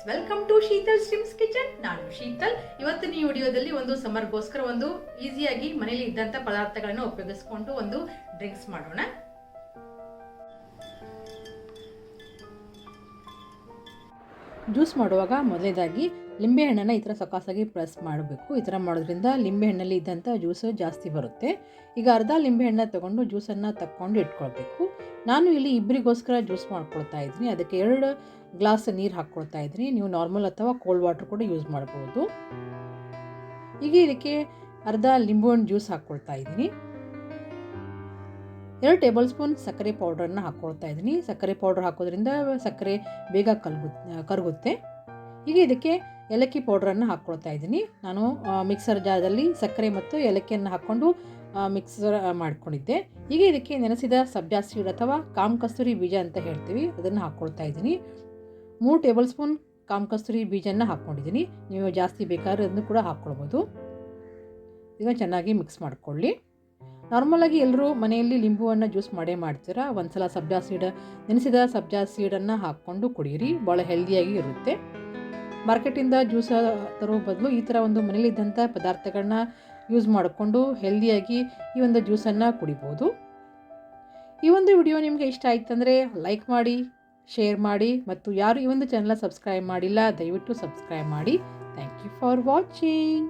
Welcome to Sheetal streams kitchen. ನಾನು ಶೀತಲ್. ಇವತ್ತಿನ ಈ ವಿಡಿಯೋದಲ್ಲಿ ಒಂದು ಸಮರ್ಗೋಸ್ಕರ ಒಂದು ಈಸಿಯಾಗಿ ಮನೆಯಲ್ಲಿ ಇದ್ದಂಥ ಪದಾರ್ಥಗಳನ್ನು ಉಪಯೋಗಿಸಿಕೊಂಡು ಒಂದು ಡ್ರಿಂಕ್ಸ್ ಮಾಡೋಣ. ಜ್ಯೂಸ್ ಮಾಡುವಾಗ ಮೊದಲನೇದಾಗಿ ಲಿಂಬೆಹಣ್ಣನ್ನು ಈ ಥರ ಸೊಕಾಸಾಗಿ ಪ್ರೆಸ್ ಮಾಡಬೇಕು. ಈ ಥರ ಮಾಡೋದ್ರಿಂದ ಲಿಂಬೆಹಣ್ಣಲ್ಲಿ ಇದ್ದಂಥ ಜ್ಯೂಸು ಜಾಸ್ತಿ ಬರುತ್ತೆ. ಈಗ ಅರ್ಧ ಲಿಂಬೆಹಣ್ಣು ತೊಗೊಂಡು ಜ್ಯೂಸನ್ನು ತಕ್ಕೊಂಡು ಇಟ್ಕೊಳ್ಬೇಕು. ನಾನು ಇಲ್ಲಿ ಇಬ್ಬರಿಗೋಸ್ಕರ ಜ್ಯೂಸ್ ಮಾಡ್ಕೊಳ್ತಾ ಇದ್ದೀನಿ. ಅದಕ್ಕೆ 2 ಗ್ಲಾಸ್ ನೀರು ಹಾಕ್ಕೊಳ್ತಾ ಇದ್ದೀನಿ. ನೀವು ನಾರ್ಮಲ್ ಅಥವಾ ಕೋಲ್ಡ್ ವಾಟರ್ ಕೂಡ ಯೂಸ್ ಮಾಡ್ಬೋದು. ಈಗ ಇದಕ್ಕೆ ಅರ್ಧ ಲಿಂಬು ಹಣ್ಣು ಜ್ಯೂಸ್ ಹಾಕ್ಕೊಳ್ತಾ ಇದ್ದೀನಿ. 2 ಟೇಬಲ್ ಸ್ಪೂನ್ ಸಕ್ಕರೆ ಪೌಡ್ರನ್ನು ಹಾಕ್ಕೊಳ್ತಾ ಇದ್ದೀನಿ. ಸಕ್ಕರೆ ಪೌಡ್ರ್ ಹಾಕೋದ್ರಿಂದ ಸಕ್ಕರೆ ಬೇಗ ಕರಗುತ್ತೆ. ಈಗ ಇದಕ್ಕೆ ಏಲಕ್ಕಿ ಪೌಡ್ರನ್ನು ಹಾಕ್ಕೊಳ್ತಾ ಇದ್ದೀನಿ. ನಾನು ಮಿಕ್ಸರ್ ಜಾರದಲ್ಲಿ ಸಕ್ಕರೆ ಮತ್ತು ಏಲಕ್ಕಿಯನ್ನು ಹಾಕ್ಕೊಂಡು ಮಿಕ್ಸರ್ ಮಾಡ್ಕೊಂಡಿದ್ದೆ. ಈಗ ಇದಕ್ಕೆ ನೆನೆಸಿದ ಸಬ್ಜಾ ಸೀಡ್ ಅಥವಾ ಕಾಮ್ ಕಸ್ತೂರಿ ಬೀಜ ಅಂತ ಹೇಳ್ತೀವಿ, ಅದನ್ನು ಹಾಕ್ಕೊಳ್ತಾ ಇದ್ದೀನಿ. 3 ಟೇಬಲ್ ಸ್ಪೂನ್ ಕಾಮ್ ಕಸ್ತೂರಿ ಬೀಜನ ಹಾಕ್ಕೊಂಡಿದ್ದೀನಿ. ನೀವು ಜಾಸ್ತಿ ಬೇಕಾದ್ರೆ ಅದನ್ನು ಕೂಡ ಹಾಕ್ಕೊಳ್ಬೋದು. ಈಗ ಚೆನ್ನಾಗಿ ಮಿಕ್ಸ್ ಮಾಡ್ಕೊಳ್ಳಿ. ನಾರ್ಮಲಾಗಿ ಎಲ್ಲರೂ ಮನೆಯಲ್ಲಿ ಲಿಂಬುವನ್ನು ಜ್ಯೂಸ್ ಮಾಡೇ ಮಾಡ್ತೀರಾ. ಒಂದ್ಸಲ ನೆನೆಸಿದ ಸಬ್ಜಾ ಸೀಡನ್ನು ಹಾಕ್ಕೊಂಡು ಕುಡಿಯಿರಿ, ಭಾಳ ಹೆಲ್ದಿಯಾಗಿ ಇರುತ್ತೆ. ಮಾರ್ಕೆಟಿಂದ ಜ್ಯೂಸ್ ತರೋ ಬದಲು ಈ ಥರ ಒಂದು ಮನೇಲಿದ್ದಂಥ ಪದಾರ್ಥಗಳನ್ನ ಯೂಸ್ ಮಾಡಿಕೊಂಡು ಹೆಲ್ದಿಯಾಗಿ ಈ ಒಂದು ಜ್ಯೂಸನ್ನು ಕುಡಿಬೋದು. ಈ ಒಂದು ವಿಡಿಯೋ ನಿಮಗೆ ಇಷ್ಟ ಆಯ್ತಂದರೆ ಲೈಕ್ ಮಾಡಿ, ಶೇರ್ ಮಾಡಿ, ಮತ್ತು ಯಾರು ಈ ಒಂದು ಚಾನಲ್ ಸಬ್ಸ್ಕ್ರೈಬ್ ಮಾಡಿಲ್ಲ ದಯವಿಟ್ಟು ಸಬ್ಸ್ಕ್ರೈಬ್ ಮಾಡಿ. Thank you for watching.